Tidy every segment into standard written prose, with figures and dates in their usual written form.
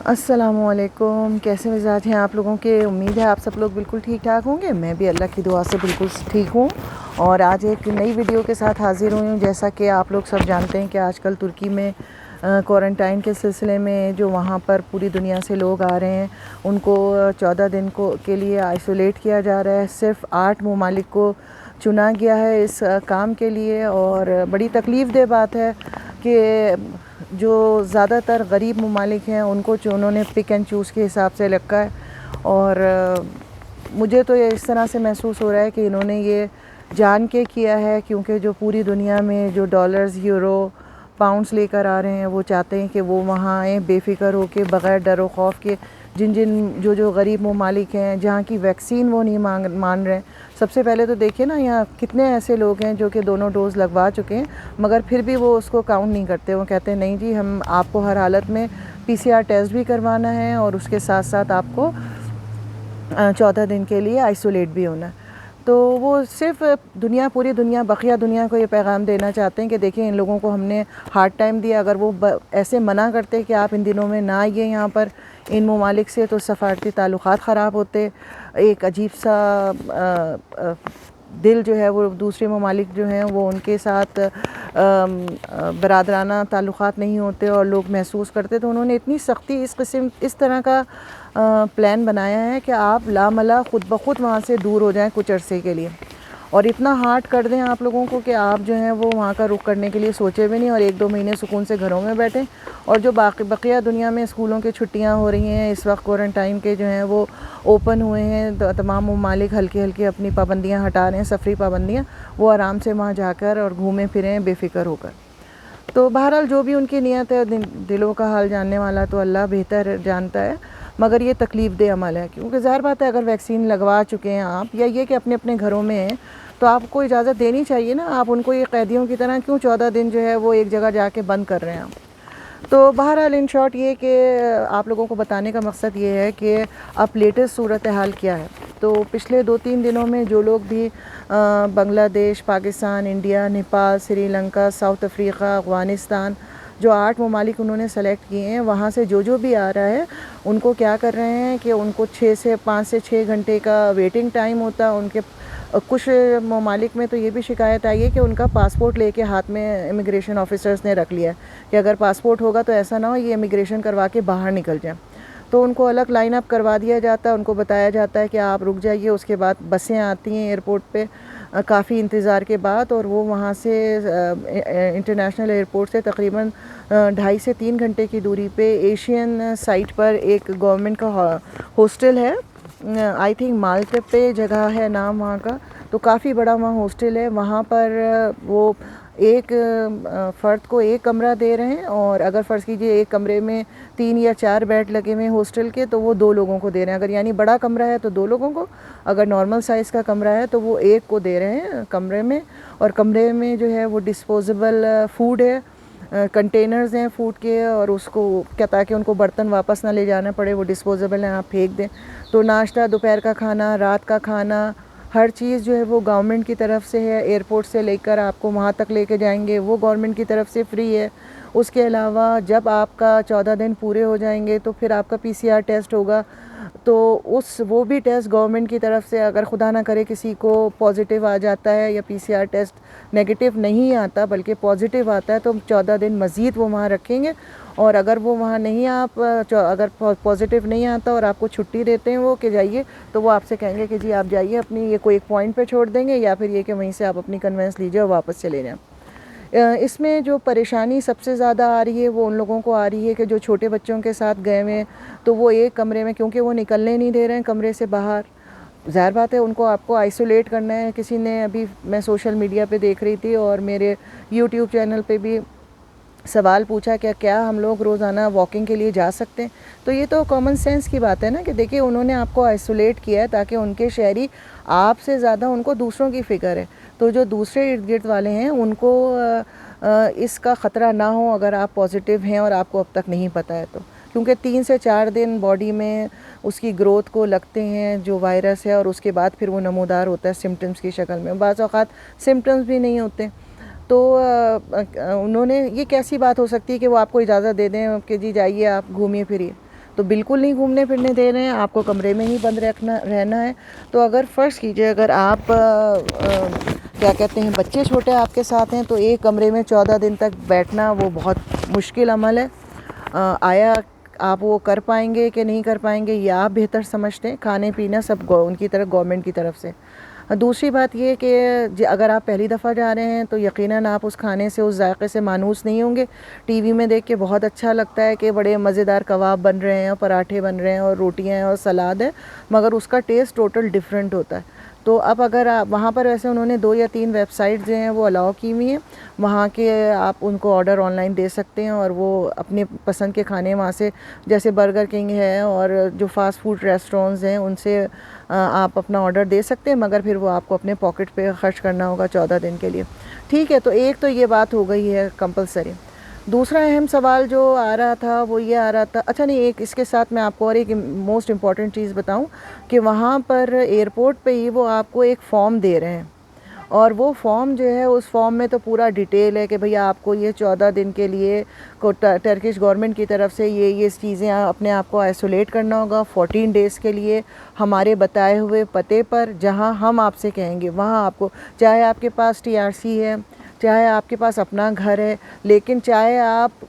السلام علیکم، کیسے مزاج ہیں آپ لوگوں کے؟ امید ہے آپ سب لوگ بالکل ٹھیک ٹھاک ہوں گے۔ میں بھی اللہ کی دعا سے بالکل ٹھیک ہوں، اور آج ایک نئی ویڈیو کے ساتھ حاضر ہوئی ہوں۔ جیسا کہ آپ لوگ سب جانتے ہیں کہ آج کل ترکی میں کوارنٹائن کے سلسلے میں جو وہاں پر پوری دنیا سے لوگ آ رہے ہیں ان کو 14 دن کے لیے آئسولیٹ کیا جا رہا ہے۔ صرف 8 ممالک کو چنا گیا ہے اس کام کے لیے، اور بڑی تکلیف دہ بات ہے کہ جو زیادہ تر غریب ممالک ہیں ان کو انہوں نے پک اینڈ چوز کے حساب سے رکھا ہے، اور مجھے تو یہ اس طرح سے محسوس ہو رہا ہے کہ انہوں نے یہ جان کے کیا ہے، کیونکہ جو پوری دنیا میں جو ڈالرز، یورو، پاؤنڈز لے کر آ رہے ہیں وہ چاہتے ہیں کہ وہ وہاں آئیں بے فکر ہو کے، بغیر ڈر و خوف کے۔ جو غریب ممالک ہیں جہاں کی ویکسین وہ نہیں مان رہے ہیں۔ سب سے پہلے تو دیکھیں نا، یہاں کتنے ایسے لوگ ہیں جو کہ دونوں ڈوز لگوا چکے ہیں مگر پھر بھی وہ اس کو کاؤنٹ نہیں کرتے۔ وہ کہتے ہیں نہیں جی، ہم آپ کو ہر حالت میں PCR ٹیسٹ بھی کروانا ہے اور اس کے ساتھ ساتھ آپ کو 14 دن کے لیے آئسولیٹ بھی ہونا ہے۔ تو وہ صرف پوری دنیا، بقیہ دنیا کو یہ پیغام دینا چاہتے ہیں کہ دیکھیں ان لوگوں کو ہم نے ہارڈ ٹائم دیا۔ اگر وہ ایسے منع کرتے کہ آپ ان دنوں میں نہ آئیے یہاں پر ان ممالک سے، تو سفارتی تعلقات خراب ہوتے، ایک عجیب سا دل جو ہے وہ دوسرے ممالک جو ہیں وہ ان کے ساتھ برادرانہ تعلقات نہیں ہوتے اور لوگ محسوس کرتے۔ تو انہوں نے اتنی سختی اس طرح کا پلان بنایا ہے کہ آپ لاملا خود بخود وہاں سے دور ہو جائیں کچھ عرصے کے لیے، اور اتنا ہارڈ کر دیں آپ لوگوں کو کہ آپ جو ہیں وہ وہاں کا رخ کرنے کے لیے سوچے بھی نہیں، اور 1-2 مہینے سکون سے گھروں میں بیٹھیں۔ اور جو بقیہ دنیا میں اسکولوں کی چھٹیاں ہو رہی ہیں اس وقت، کوارنٹائن کے جو ہیں وہ اوپن ہوئے ہیں، تمام ممالک ہلکی ہلکی اپنی پابندیاں ہٹا رہے ہیں، سفری پابندیاں، وہ آرام سے وہاں جا کر اور گھومیں پھریں بے فکر ہو کر۔ تو بہرحال جو بھی ان کی نیت ہے، دلوں کا حال جاننے والا تو اللہ بہتر جانتا ہے، مگر یہ تکلیف دہ عمل ہے، کیونکہ ظاہر بات ہے اگر ویکسین لگوا چکے ہیں آپ، یا یہ کہ اپنے اپنے گھروں میں ہیں، تو آپ کو اجازت دینی چاہیے نا۔ آپ ان کو یہ قیدیوں کی طرح کیوں 14 دن جو ہے وہ ایک جگہ جا کے بند کر رہے ہیں؟ تو بہرحال ان شارٹ یہ کہ آپ لوگوں کو بتانے کا مقصد یہ ہے کہ اب لیٹسٹ صورتحال کیا ہے۔ تو پچھلے 2-3 دنوں میں جو لوگ بھی بنگلہ دیش، Pakistan, India, Nepal, Sri Lanka, South Africa, Afghanistan, جو 8 ممالک انہوں نے سلیکٹ کیے ہیں، وہاں سے جو بھی آ رہا ہے ان کو کیا کر رہے ہیں کہ ان کو 5 سے 6 گھنٹے کا ویٹنگ ٹائم ہوتا ہے۔ ان کے کچھ ممالک میں تو یہ بھی شکایت آئی ہے کہ ان کا پاسپورٹ لے کے ہاتھ میں امیگریشن آفیسرز نے رکھ لیا ہے کہ اگر پاسپورٹ ہوگا تو ایسا نہ ہو یہ امیگریشن کروا کے باہر نکل جائیں۔ تو ان کو الگ لائن اپ کروا دیا جاتا ہے، ان کو بتایا جاتا ہے کہ آپ رک جائیے، اس کے بعد بسیں آتی ہیں ایئرپورٹ پہ کافی انتظار کے بعد، اور وہ وہاں سے انٹرنیشنل ایئرپورٹ سے تقریباً 2.5 سے 3 گھنٹے کی دوری پہ ایشین سائٹ پر ایک گورنمنٹ کا ہاسٹل ہے، آئی تھنک مالٹے پہ جگہ ہے نام وہاں کا، تو کافی بڑا وہاں ہاسٹل ہے۔ وہاں پر وہ ایک فرد کو 1 کمرہ دے رہے ہیں، اور اگر فرض کیجئے ایک کمرے میں 3 یا 4 بیڈ لگے ہوئے ہیں ہاسٹل کے، تو وہ 2 لوگوں کو دے رہے ہیں۔ اگر یعنی بڑا کمرہ ہے تو 2 لوگوں کو، اگر نارمل سائز کا کمرہ ہے تو وہ 1 کو دے رہے ہیں کمرے میں۔ اور کمرے میں جو ہے وہ ڈسپوزیبل فوڈ ہے، کنٹینرز ہیں فوڈ کے، اور اس کو کیا تاکہ ان کو برتن واپس نہ لے جانا پڑے، وہ ڈسپوزیبل ہیں، آپ پھینک دیں۔ تو ناشتہ، دوپہر کا کھانا، رات کا کھانا، ہر چیز جو ہے وہ گورنمنٹ کی طرف سے ہے۔ ایئرپورٹ سے لے کر آپ کو وہاں تک لے کے جائیں گے وہ گورنمنٹ کی طرف سے فری ہے۔ اس کے علاوہ جب آپ کا 14 دن پورے ہو جائیں گے تو پھر آپ کا PCR ٹیسٹ ہوگا، تو وہ بھی ٹیسٹ گورنمنٹ کی طرف سے، اگر خدا نہ کرے کسی کو پازیٹیو آ جاتا ہے یا PCR ٹیسٹ نیگیٹو نہیں آتا بلکہ پازیٹیو آتا ہے، تو 14 دن مزید وہ وہاں رکھیں گے، اور اگر وہ وہاں نہیں اگر پازیٹیو نہیں آتا اور آپ کو چھٹی دیتے ہیں وہ کہ جائیے، تو وہ آپ سے کہیں گے کہ جی آپ جائیے اپنی، یہ کوئی ایک پوائنٹ پہ چھوڑ دیں گے، یا پھر یہ کہ وہیں سے آپ اپنی کنوینس لیجیے اور واپس چلے جائیں۔ اس میں جو پریشانی سب سے زیادہ آ رہی ہے وہ ان لوگوں کو آ رہی ہے کہ جو چھوٹے بچوں کے ساتھ گئے ہوئے ہیں، تو وہ ایک کمرے میں، کیونکہ وہ نکلنے نہیں دے رہے ہیں کمرے سے باہر، ظاہر بات ہے ان کو آپ کو آئسولیٹ کرنا ہے۔ کسی نے ابھی، میں سوشل میڈیا پہ دیکھ رہی تھی اور میرے YouTube چینل پہ بھی سوال پوچھا کہ کیا ہم لوگ روزانہ واکنگ کے لیے جا سکتے ہیں؟ تو یہ تو کامن سینس کی بات ہے نا کہ دیکھیں انہوں نے آپ کو آئسولیٹ کیا ہے تاکہ ان کے شہری، آپ سے زیادہ ان کو دوسروں کی فکر ہے، تو جو دوسرے ارد گرد والے ہیں ان کو اس کا خطرہ نہ ہو اگر آپ پازیٹیو ہیں اور آپ کو اب تک نہیں پتہ ہے تو، کیونکہ 3 سے 4 دن باڈی میں اس کی گروتھ کو لگتے ہیں جو وائرس ہے، اور اس کے بعد پھر وہ نمودار ہوتا ہے سمٹمز کی شکل میں، بعض اوقات سمٹمز بھی نہیں ہوتے۔ تو انہوں نے، یہ کیسی بات ہو سکتی ہے کہ وہ آپ کو اجازت دے دیں کہ جی جائیے آپ گھومیے پھریے؟ تو بالکل نہیں گھومنے پھرنے دے رہے ہیں، آپ کو کمرے میں ہی بند رہنا ہے. تو اگر فرض کیجئے اگر آپ کیا کہتے ہیں بچے چھوٹے آپ کے ساتھ ہیں تو ایک کمرے میں 14 دن تک بیٹھنا وہ بہت مشکل عمل ہے. آیا آپ وہ کر پائیں گے کہ نہیں کر پائیں گے یہ آپ بہتر سمجھتے ہیں. کھانے پینا سب ان کی طرف گورنمنٹ کی طرف سے. دوسری بات یہ کہ اگر آپ پہلی دفعہ جا رہے ہیں تو یقیناً آپ اس کھانے سے اس ذائقے سے مانوس نہیں ہوں گے. ٹی وی میں دیکھ کے بہت اچھا لگتا ہے کہ بڑے مزیدار کباب بن رہے ہیں اور پراٹھے بن رہے ہیں اور روٹیاں ہیں اور سلاد ہے، مگر اس کا ٹیسٹ ٹوٹل ڈیفرنٹ ہوتا ہے. تو اب اگر آپ وہاں پر ویسے انہوں نے 2 یا 3 ویب سائٹ جو ہیں وہ الاؤ کی ہوئی ہیں، وہاں کے آپ ان کو آرڈر آن لائن دے سکتے ہیں اور وہ اپنے پسند کے کھانے وہاں سے جیسے برگر کنگ ہے اور جو فاسٹ فوڈ ریسٹورینٹس ہیں ان سے آپ اپنا آرڈر دے سکتے ہیں، مگر پھر وہ آپ کو اپنے پاکٹ پہ خرچ کرنا ہوگا 14 دن کے لیے. ٹھیک ہے، تو ایک تو یہ بات ہو گئی ہے کمپلسری. دوسرا اہم سوال جو آ رہا تھا وہ یہ آ رہا تھا، اچھا نہیں ایک اس کے ساتھ میں آپ کو اور ایک موسٹ امپورٹنٹ چیز بتاؤں کہ وہاں پر ایئرپورٹ پہ ہی وہ آپ کو ایک فارم دے رہے ہیں، اور وہ فارم جو ہے اس فارم میں تو پورا ڈیٹیل ہے کہ بھئی آپ کو یہ 14 دن کے لیے ٹرکش گورنمنٹ کی طرف سے یہ چیزیں اپنے آپ کو آئسولیٹ کرنا ہوگا 14 ڈیز کے لیے ہمارے بتائے ہوئے پتے پر جہاں ہم آپ سے کہیں گے وہاں آپ کو، چاہے آپ کے پاس TRC ہے، چاہے آپ کے پاس اپنا گھر ہے، لیکن چاہے آپ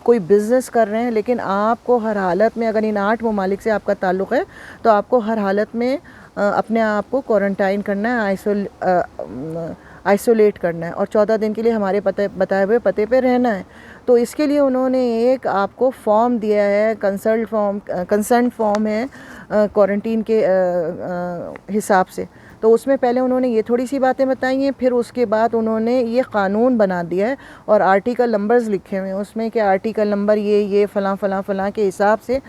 کوئی بزنس کر رہے ہیں، لیکن آپ کو ہر حالت میں اگر ان 8 ممالک سے آپ کا تعلق ہے تو آپ کو ہر حالت میں اپنے آپ کو کوارنٹائن کرنا ہے، آئسولیٹ کرنا ہے اور 14 دن کے لیے ہمارے بتائے ہوئے پتے پہ رہنا ہے. تو اس کے لیے انہوں نے ایک آپ کو فارم دیا ہے، کنسنٹ فارم ہے کوارنٹین کے حساب سے. تو اس میں پہلے انہوں نے یہ تھوڑی سی باتیں بتائی ہیں، پھر اس کے بعد انہوں نے یہ قانون بنا دیا ہے اور آرٹیکل نمبرز لکھے ہوئے ہیں اس میں کہ آرٹیکل نمبر یہ فلاں فلاں فلاں کے حساب سے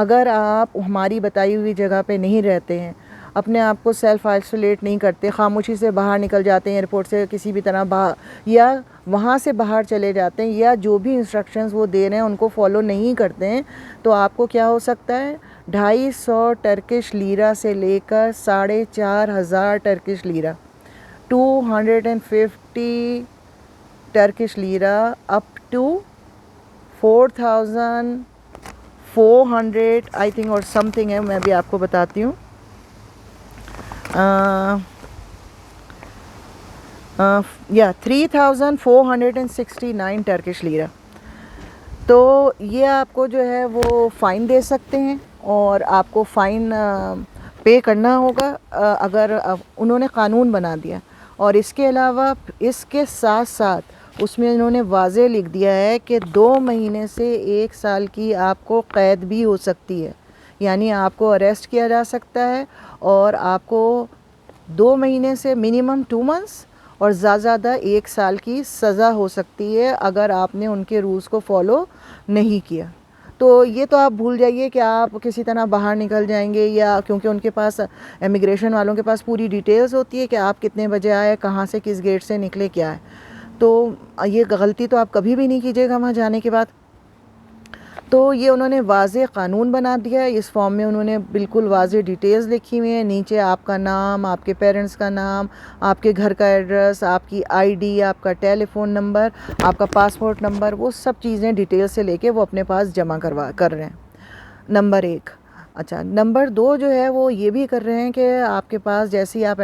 اگر آپ ہماری بتائی ہوئی جگہ پہ نہیں رہتے ہیں، اپنے آپ کو سیلف آئسولیٹ نہیں کرتے، خاموشی سے باہر نکل جاتے ہیں ایئرپورٹ سے کسی بھی طرح باہر، یا وہاں سے باہر چلے جاتے ہیں، یا جو بھی انسٹرکشنز وہ دے رہے ہیں ان کو فالو نہیں کرتے ہیں، تو آپ کو کیا ہو سکتا ہے 250 ٹرکش لیرہ سے لے کر 4,500 Turkish lira 250 Turkish lira up to 4,400 I think اور سم تھنگ ہے، میں بھی آپ کو بتاتی ہوں. 3,469 ٹرکش لیرہ. تو یہ آپ کو جو ہے وہ فائن دے سکتے ہیں اور آپ کو فائن پے کرنا ہوگا اگر انہوں نے قانون بنا دیا. اور اس کے علاوہ اس کے ساتھ ساتھ اس میں انہوں نے واضح لکھ دیا ہے کہ 2 مہینے سے 1 سال کی آپ کو قید بھی ہو سکتی ہے، یعنی آپ کو اریسٹ کیا جا سکتا ہے اور آپ کو 2 مہینے سے منیمم 2 منتھس اور زیادہ 1 سال کی سزا ہو سکتی ہے اگر آپ نے ان کے رولز کو فالو نہیں کیا. تو یہ تو آپ بھول جائیے کہ آپ کسی طرح باہر نکل جائیں گے، یا کیونکہ ان کے پاس امیگریشن والوں کے پاس پوری ڈیٹیلز ہوتی ہے کہ آپ کتنے بجے آئے، کہاں سے کس گیٹ سے نکلے، کیا ہے. تو یہ غلطی تو آپ کبھی بھی نہیں کیجیے گا وہاں جانے کے بعد. تو یہ انہوں نے واضح قانون بنا دیا ہے. اس فارم میں انہوں نے بالکل واضح ڈیٹیلز لکھی ہوئی ہیں، نیچے آپ کا نام، آپ کے پیرنٹس کا نام، آپ کے گھر کا ایڈریس، آپ کی ID، آپ کا ٹیلی فون نمبر، آپ کا پاسپورٹ نمبر، وہ سب چیزیں ڈیٹیل سے لے کے وہ اپنے پاس جمع کر رہے ہیں. نمبر 1. اچھا، نمبر 2 جو ہے وہ یہ بھی کر رہے ہیں کہ آپ کے پاس جیسے ہی آپ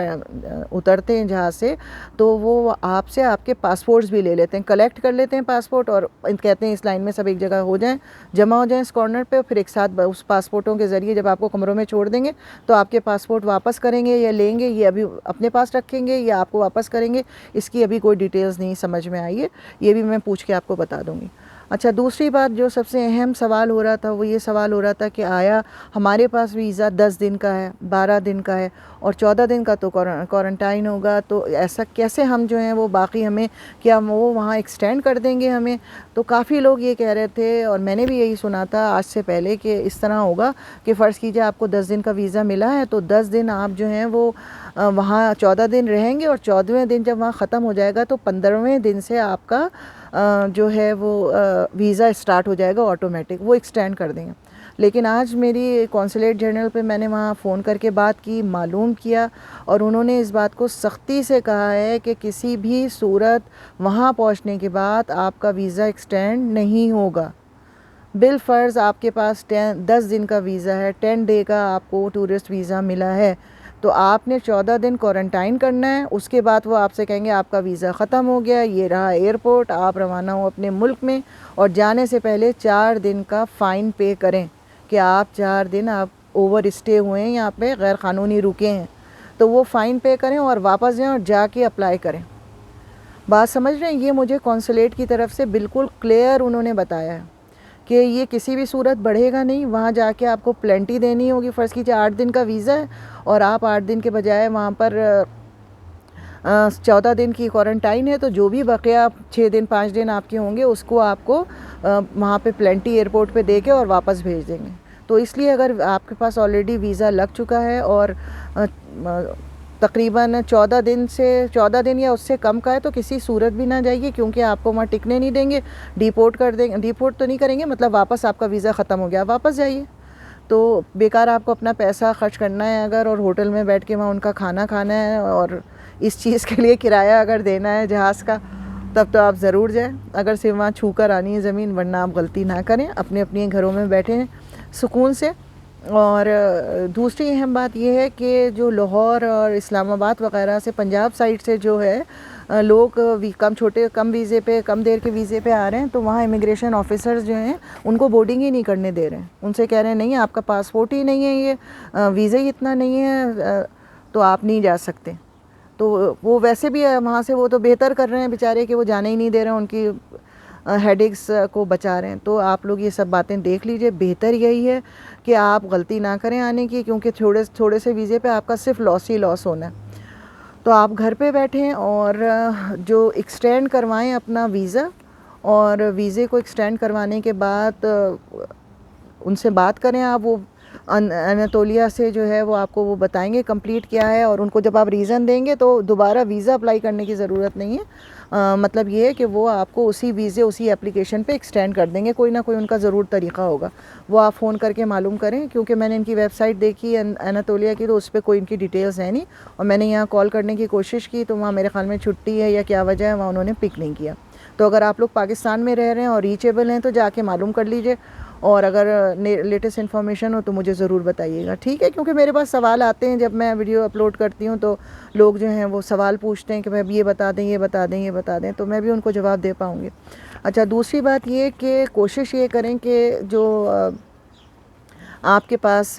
اترتے ہیں جہاز سے تو وہ آپ سے آپ کے پاسپورٹس بھی لے لیتے ہیں، کلیکٹ کر لیتے ہیں پاسپورٹ، اور کہتے ہیں اس لائن میں سب ایک جگہ ہو جائیں، جمع ہو جائیں اس کارنر پہ، پھر ایک ساتھ اس پاسپورٹوں کے ذریعے جب آپ کو کمروں میں چھوڑ دیں گے تو آپ کے پاسپورٹ واپس کریں گے یا لیں گے، یہ ابھی اپنے پاس رکھیں گے یا آپ کو واپس کریں گے، اس کی ابھی کوئی ڈیٹیلز نہیں سمجھ میں آئی ہے، یہ بھی میں پوچھ کے آپ کو بتا دوں گی. اچھا، دوسری بات جو سب سے اہم سوال ہو رہا تھا وہ یہ سوال ہو رہا تھا کہ آیا ہمارے پاس ویزا 10 دن کا ہے، 12 دن کا ہے اور 14 دن کا تو کوارنٹائن ہوگا، تو ایسا کیسے ہم جو ہیں وہ باقی ہمیں کیا وہ وہاں ایکسٹینڈ کر دیں گے ہمیں؟ تو کافی لوگ یہ کہہ رہے تھے اور میں نے بھی یہی سنا تھا آج سے پہلے کہ اس طرح ہوگا کہ فرض کیجئے آپ کو 10 دن کا ویزا ملا ہے تو 10 دن آپ جو ہیں وہ وہاں 14 دن رہیں گے، اور 14ویں دن جب وہاں ختم ہو جائے گا تو 15ویں دن سے آپ کا جو ہے وہ ویزا اسٹارٹ ہو جائے گا آٹومیٹک، وہ ایکسٹینڈ کر دیں گے. لیکن آج میری کونسلیٹ جنرل پہ میں نے وہاں فون کر کے بات کی، معلوم کیا، اور انہوں نے اس بات کو سختی سے کہا ہے کہ کسی بھی صورت وہاں پہنچنے کے بعد آپ کا ویزا ایکسٹینڈ نہیں ہوگا. بال فرض آپ کے پاس 10 دن کا ویزا ہے، 10 ڈے کا آپ کو ٹورسٹ ویزا ملا ہے، تو آپ نے 14 دن کوارنٹائن کرنا ہے. اس کے بعد وہ آپ سے کہیں گے آپ کا ویزا ختم ہو گیا، یہ رہا ایئرپورٹ، آپ روانہ ہو اپنے ملک میں. اور جانے سے پہلے 4 دن کا فائن پے کریں کہ آپ 4 دن آپ اوور اسٹے ہوئے ہیں، یہاں پہ غیر قانونی رکے ہیں، تو وہ فائن پے کریں اور واپس جائیں اور جا کے اپلائی کریں. بات سمجھ رہے ہیں؟ یہ مجھے کونسولیٹ کی طرف سے بالکل کلیئر انہوں نے بتایا ہے کہ یہ کسی بھی صورت بڑھے گا نہیں. وہاں جا کے آپ کو پلینٹی دینی ہوگی. فرض کیجیے 8 دن کا ویزا ہے اور آپ 8 دن کے بجائے وہاں پر 14 دن کی کوارنٹائن ہے، تو جو بھی بقیہ 6 دن 5 دن آپ کے ہوں گے اس کو آپ کو وہاں پہ پلینٹی ایئرپورٹ پہ دے کے اور واپس بھیج دیں گے. تو اس لیے اگر آپ کے پاس آلریڈی ویزا لگ چکا ہے اور تقریباً 14 دن یا اس سے کم کا ہے، تو کسی صورت بھی نہ جائیے، کیونکہ آپ کو وہاں ٹکنے نہیں دیں گے، ڈیپورٹ کر دیں گے. ڈیپورٹ تو نہیں کریں گے، مطلب واپس آپ کا ویزا ختم ہو گیا، واپس جائیے. تو بیکار آپ کو اپنا پیسہ خرچ کرنا ہے اگر، اور ہوٹل میں بیٹھ کے وہاں ان کا کھانا کھانا ہے، اور اس چیز کے لیے کرایہ اگر دینا ہے جہاز کا، تب تو آپ ضرور جائیں. اگر صرف وہاں چھو کر آنی ہے زمین، ورنہ آپ غلطی نہ کریں، اپنے اپنے گھروں میں بیٹھیں سکون سے. اور دوسری اہم بات یہ ہے کہ جو لاہور اور اسلام آباد وغیرہ سے، پنجاب سائڈ سے جو ہے لوگ کم ویزے پہ، کم دیر کے ویزے پہ آ رہے ہیں، تو وہاں امیگریشن آفیسرز جو ہیں ان کو بورڈنگ ہی نہیں کرنے دے رہے ہیں. ان سے کہہ رہے ہیں نہیں، آپ کا پاسپورٹ ہی نہیں ہے، یہ ویزا ہی اتنا نہیں ہے، تو آپ نہیں جا سکتے. تو وہ ویسے بھی وہاں سے وہ تو بہتر کر رہے ہیں بیچارے کہ وہ جانے ہی نہیں دے رہے ہیں، ان کی ہیڈیکس کو بچا رہے ہیں. تو آپ لوگ یہ سب باتیں دیکھ لیجئے. بہتر یہی ہے کہ آپ غلطی نہ کریں آنے کی، کیونکہ تھوڑے سے ویزے پہ آپ کا صرف لاس ہی لاس ہونا ہے. تو آپ گھر پہ بیٹھیں اور جو ایکسٹینڈ کروائیں اپنا ویزا، اور ویزے کو ایکسٹینڈ کروانے کے بعد ان سے بات کریں آپ. وہ اناتولیا سے جو ہے وہ آپ کو وہ بتائیں گے کمپلیٹ کیا ہے، اور ان کو جب آپ ریزن دیں گے تو دوبارہ ویزا اپلائی کرنے کی ضرورت نہیں ہے. مطلب یہ ہے کہ وہ آپ کو اسی ویزے، اسی اپلیکیشن پہ ایکسٹینڈ کر دیں گے. کوئی نہ کوئی ان کا ضرور طریقہ ہوگا، وہ آپ فون کر کے معلوم کریں. کیونکہ میں نے ان کی ویب سائٹ دیکھی اناتولیا کی، تو اس پہ کوئی ان کی ڈیٹیلز ہے نہیں، اور میں نے یہاں کال کرنے کی کوشش کی تو وہاں میرے خیال میں چھٹی ہے یا کیا وجہ ہے، وہاں انہوں نے پک نہیں کیا. تو اگر آپ لوگ پاکستان میں رہ رہے ہیں اور ریچیبل ہیں تو جا کے معلوم کر لیجئے، اور اگر لیٹسٹ انفارمیشن ہو تو مجھے ضرور بتائیے گا، ٹھیک ہے؟ کیونکہ میرے پاس سوال آتے ہیں جب میں ویڈیو اپلوڈ کرتی ہوں، تو لوگ جو ہیں وہ سوال پوچھتے ہیں کہ بھائی یہ بتا دیں، یہ بتا دیں، یہ بتا دیں، تو میں بھی ان کو جواب دے پاؤں گی. اچھا، دوسری بات یہ کہ کوشش یہ کریں کہ جو آپ کے پاس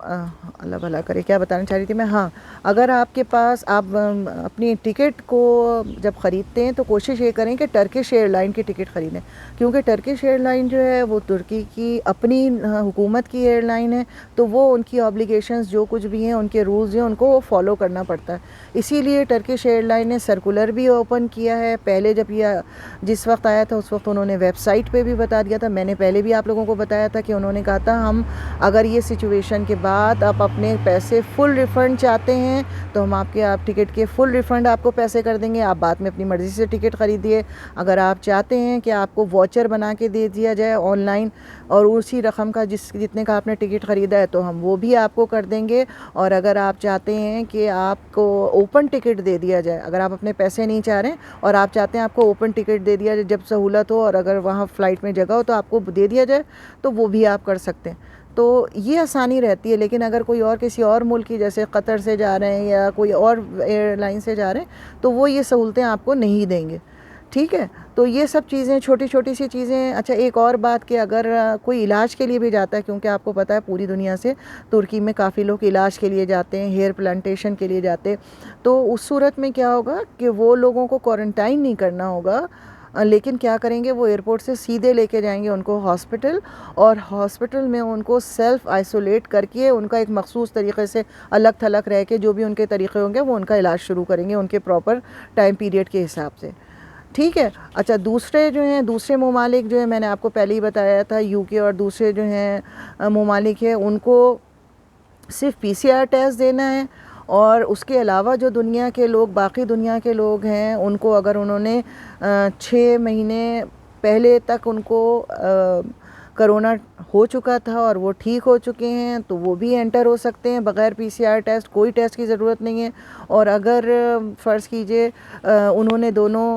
اللہ بھلا کرے، کیا بتانا چاہ رہی تھی میں، ہاں، اگر آپ کے پاس آپ اپنی ٹکٹ کو جب خریدتے ہیں تو کوشش یہ کریں کہ ٹرکش ایئر لائن کی ٹکٹ خریدیں. کیونکہ ٹرکش ایئر لائن جو ہے وہ ترکی کی اپنی حکومت کی ایئر لائن ہے، تو وہ ان کی آبلیگیشنز جو کچھ بھی ہیں، ان کے رولز ہیں، ان کو فالو کرنا پڑتا ہے. اسی لیے ٹرکش ایئر لائن نے سرکولر بھی اوپن کیا ہے. پہلے جب یہ جس وقت آیا تھا اس وقت انہوں نے ویب سائٹ پہ بھی بتا دیا تھا. میں نے پہلے بھی آپ لوگوں کو بتایا تھا کہ انہوں نے کہا تھا ہم اگر یہ سچویشن کے بعد آپ اپنے پیسے فل ریفنڈ چاہتے ہیں تو ہم آپ ٹکٹ کے فل ریفنڈ آپ کو پیسے کر دیں گے. آپ بعد میں اپنی مرضی سے ٹکٹ خریدیے. اگر آپ چاہتے ہیں کہ آپ کو واچر بنا کے دے دیا جائے آن لائن، اور اسی رقم کا جتنے کا آپ نے ٹکٹ خریدا ہے، تو ہم وہ بھی آپ کو کر دیں گے. اور اگر آپ چاہتے ہیں کہ آپ کو اوپن ٹکٹ دے دیا جائے، اگر آپ اپنے پیسے نہیں چاہ رہے ہیں اور آپ چاہتے ہیں آپ کو اوپن ٹکٹ دے دیا جائے جب سہولت ہو، اور اگر وہاں فلائٹ میں جگہ ہو تو آپ کو دے دیا جائے، تو وہ بھی آپ کر سکتے ہیں. تو یہ آسانی رہتی ہے. لیکن اگر کوئی اور کسی اور ملک کی، جیسے قطر سے جا رہے ہیں یا کوئی اور ایئر لائن سے جا رہے ہیں، تو وہ یہ سہولتیں آپ کو نہیں دیں گے، ٹھیک ہے؟ تو یہ سب چیزیں، چھوٹی چھوٹی سی چیزیں. اچھا، ایک اور بات کہ اگر کوئی علاج کے لیے بھی جاتا ہے، کیونکہ آپ کو پتہ ہے پوری دنیا سے ترکی میں کافی لوگ علاج کے لیے جاتے ہیں، ہیئر پلانٹیشن کے لیے جاتے ہیں، تو اس صورت میں کیا ہوگا کہ وہ لوگوں کو کوارنٹائن نہیں کرنا ہوگا، لیکن کیا کریں گے، وہ ایئرپورٹ سے سیدھے لے کے جائیں گے ان کو ہاسپٹل، اور ہاسپٹل میں ان کو سیلف آئسولیٹ کر کے ان کا ایک مخصوص طریقے سے الگ تھلگ رہ کے جو بھی ان کے طریقے ہوں گے وہ ان کا علاج شروع کریں گے ان کے پراپر ٹائم پیریڈ کے حساب سے، ٹھیک ہے؟ اچھا، دوسرے ممالک جو ہیں، میں نے آپ کو پہلے ہی بتایا تھا، یو کے اور دوسرے جو ہیں ممالک ہیں، ان کو صرف PCR ٹیسٹ دینا ہے. اور اس کے علاوہ جو دنیا کے لوگ، باقی دنیا کے لوگ ہیں، ان کو اگر انہوں نے 6 مہینے پہلے تک ان کو کرونا ہو چکا تھا اور وہ ٹھیک ہو چکے ہیں تو وہ بھی انٹر ہو سکتے ہیں بغیر PCR ٹیسٹ، کوئی ٹیسٹ کی ضرورت نہیں ہے. اور اگر فرض کیجئے انہوں نے دونوں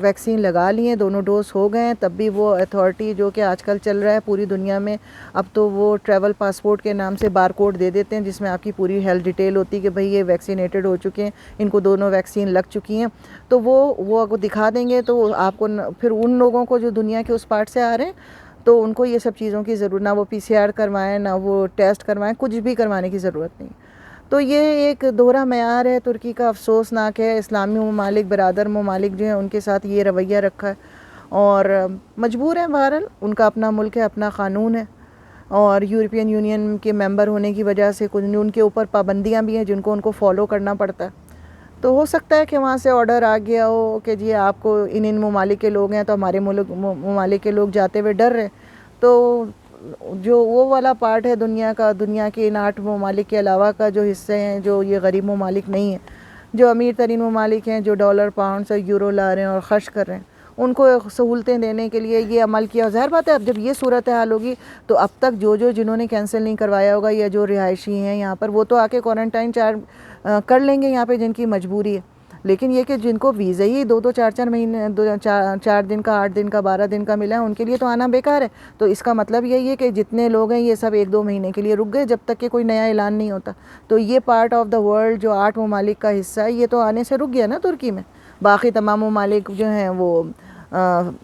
ویکسین لگا لی ہیں، دونوں ڈوز ہو گئے ہیں، تب بھی وہ اتھارٹی جو کہ آج کل چل رہا ہے پوری دنیا میں، اب تو وہ ٹریول پاسپورٹ کے نام سے بار کوڈ دے دیتے ہیں جس میں آپ کی پوری ہیلتھ ڈیٹیل ہوتی ہے کہ بھئی یہ ویکسینیٹڈ ہو چکے ہیں، ان کو دونوں ویکسین لگ چکی ہیں. تو وہ اگر دکھا دیں گے تو آپ کو پھر ان لوگوں کو جو دنیا کے اس پارٹ سے آ رہے ہیں تو ان کو یہ سب چیزوں کی ضرورت، نہ وہ PCR کروائیں، نہ وہ ٹیسٹ کروائیں، کچھ بھی کروانے کی ضرورت نہیں. تو یہ ایک دوہرا معیار ہے ترکی کا، افسوسناک ہے. اسلامی ممالک، برادر ممالک جو ہیں ان کے ساتھ یہ رویہ رکھا ہے اور مجبور ہیں. بہرحال ان کا اپنا ملک ہے، اپنا قانون ہے اور یورپین یونین کے ممبر ہونے کی وجہ سے کچھ ان کے اوپر پابندیاں بھی ہیں جن کو ان کو فالو کرنا پڑتا ہے. تو ہو سکتا ہے کہ وہاں سے آرڈر آ گیا ہو کہ جی آپ کو ان ممالک کے لوگ ہیں تو ہمارے ممالک کے لوگ جاتے ہوئے ڈر رہے. تو جو وہ والا پارٹ ہے دنیا کا، دنیا کے ان 8 ممالک کے علاوہ کا جو حصے ہیں جو یہ غریب ممالک نہیں ہیں، جو امیر ترین ممالک ہیں، جو ڈالر، پاؤنڈز اور یورو لا رہے ہیں اور خرچ کر رہے ہیں، ان کو سہولتیں دینے کے لیے یہ عمل کیا. ظاہر بات ہے اب جب یہ صورتحال ہوگی تو اب تک جنہوں نے کینسل نہیں کروایا ہوگا یا جو رہائشی ہیں یہاں پر، وہ تو آ کے کوارنٹائن کر لیں گے یہاں پہ جن کی مجبوری ہے. لیکن یہ کہ جن کو ویزا ہی 2 4 مہینے، 4 دن کا، 8 دن کا، 12 دن کا ملا ہے، ان کے لیے تو آنا بیکار ہے. تو اس کا مطلب یہی ہے کہ جتنے لوگ ہیں یہ سب 1-2 مہینے کے لیے رک گئے جب تک کہ کوئی نیا اعلان نہیں ہوتا. تو یہ پارٹ آف دا ورلڈ جو 8 ممالک کا حصہ ہے یہ تو آنے سے رک گیا نا ترکی میں. باقی تمام ممالک جو ہیں وہ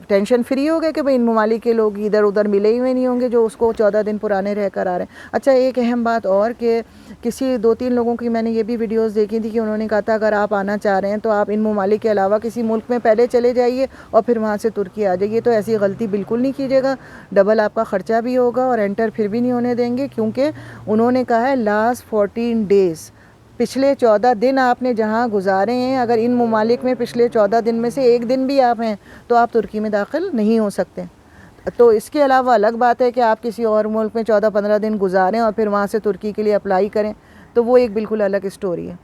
ٹینشن فری ہو گئے کہ بھئی ان ممالک کے لوگ ادھر ادھر ملے ہی نہیں ہوں گے جو اس کو 14 دن پرانے رہ کر آ رہے ہیں. اچھا ایک اہم بات اور کہ کسی 2-3 لوگوں کی میں نے یہ بھی ویڈیوز دیکھی تھی کہ انہوں نے کہا تھا اگر آپ آنا چاہ رہے ہیں تو آپ ان ممالک کے علاوہ کسی ملک میں پہلے چلے جائیے اور پھر وہاں سے ترکی آ جائیے. تو ایسی غلطی بالکل نہیں کیجیے گا، ڈبل آپ کا خرچہ بھی ہوگا اور انٹر پھر بھی نہیں ہونے دیں گے. کیونکہ انہوں نے کہا ہے لاسٹ 14 ڈیز، پچھلے 14 دن آپ نے جہاں گزارے ہیں، اگر ان ممالک میں پچھلے 14 دن میں سے ایک دن بھی آپ ہیں تو آپ ترکی میں داخل نہیں ہو سکتے. تو اس کے علاوہ الگ بات ہے کہ آپ کسی اور ملک میں 14-15 دن گزاریں اور پھر وہاں سے ترکی کے لیے اپلائی کریں، تو وہ ایک بالکل الگ اسٹوری ہے.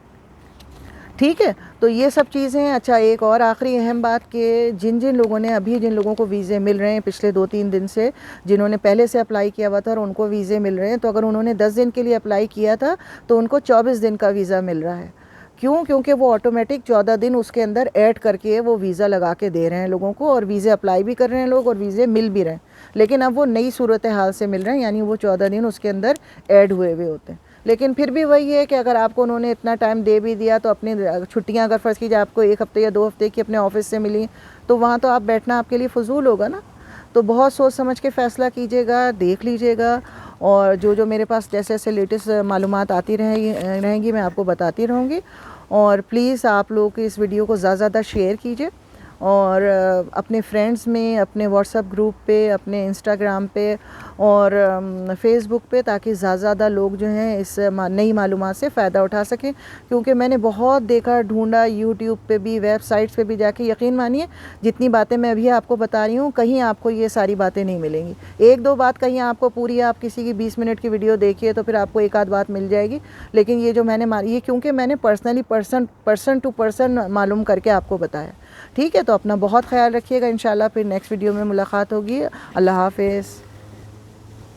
ٹھیک ہے، تو یہ سب چیزیں ہیں. اچھا ایک اور آخری اہم بات کہ جن لوگوں نے جن لوگوں کو ویزے مل رہے ہیں پچھلے 2-3 دن سے، جنہوں نے پہلے سے اپلائی کیا ہوا تھا اور ان کو ویزے مل رہے ہیں، تو اگر انہوں نے 10 دن کے لیے اپلائی کیا تھا تو ان کو 24 دن کا ویزا مل رہا ہے. کیوں؟ کیونکہ وہ آٹومیٹک 14 دن اس کے اندر ایڈ کر کے وہ ویزا لگا کے دے رہے ہیں لوگوں کو، اور ویزے اپلائی بھی کر رہے ہیں لوگ اور ویزے مل بھی رہے ہیں. لیکن اب وہ نئی صورتحال سے مل رہے ہیں، یعنی وہ 14 دن اس کے اندر ایڈ ہوئے ہوتے ہیں. لیکن پھر بھی وہی ہے کہ اگر آپ کو انہوں نے اتنا ٹائم دے بھی دیا تو اپنی چھٹیاں اگر فرض کیجیے آپ کو 1 ہفتے یا 2 ہفتے کی اپنے آفس سے ملی تو وہاں تو آپ بیٹھنا آپ کے لیے فضول ہوگا نا. تو بہت سوچ سمجھ کے فیصلہ کیجیے گا، دیکھ لیجیے گا، اور جو میرے پاس جیسے جیسے لیٹسٹ معلومات آتی رہیں گی میں آپ کو بتاتی رہوں گی. اور پلیز آپ لوگ اس ویڈیو کو زیادہ زیادہ شیئر کیجیے اور اپنے فرینڈز میں، اپنے واٹس ایپ گروپ پہ، اپنے انسٹاگرام پہ اور فیس بک پہ، تاکہ زیادہ لوگ جو ہیں اس نئی معلومات سے فائدہ اٹھا سکیں. کیونکہ میں نے بہت دیکھا، ڈھونڈا، یوٹیوب پہ بھی، ویب سائٹس پہ بھی جا کے، یقین مانیے جتنی باتیں میں ابھی آپ کو بتا رہی ہوں کہیں آپ کو یہ ساری باتیں نہیں ملیں گی. 1-2 بات کہیں آپ کو پوری، آپ کسی کی 20 منٹ کی ویڈیو دیکھیے تو پھر آپ کو 1-8 بات مل جائے گی. لیکن یہ جو میں نے یہ کیونکہ میں نے پرسنلی پرسن ٹو پرسن معلوم کر کے آپ کو بتایا. ٹھیک ہے، تو اپنا بہت خیال رکھیے گا. انشاءاللہ پھر نیکسٹ ویڈیو میں ملاقات ہوگی. اللہ حافظ.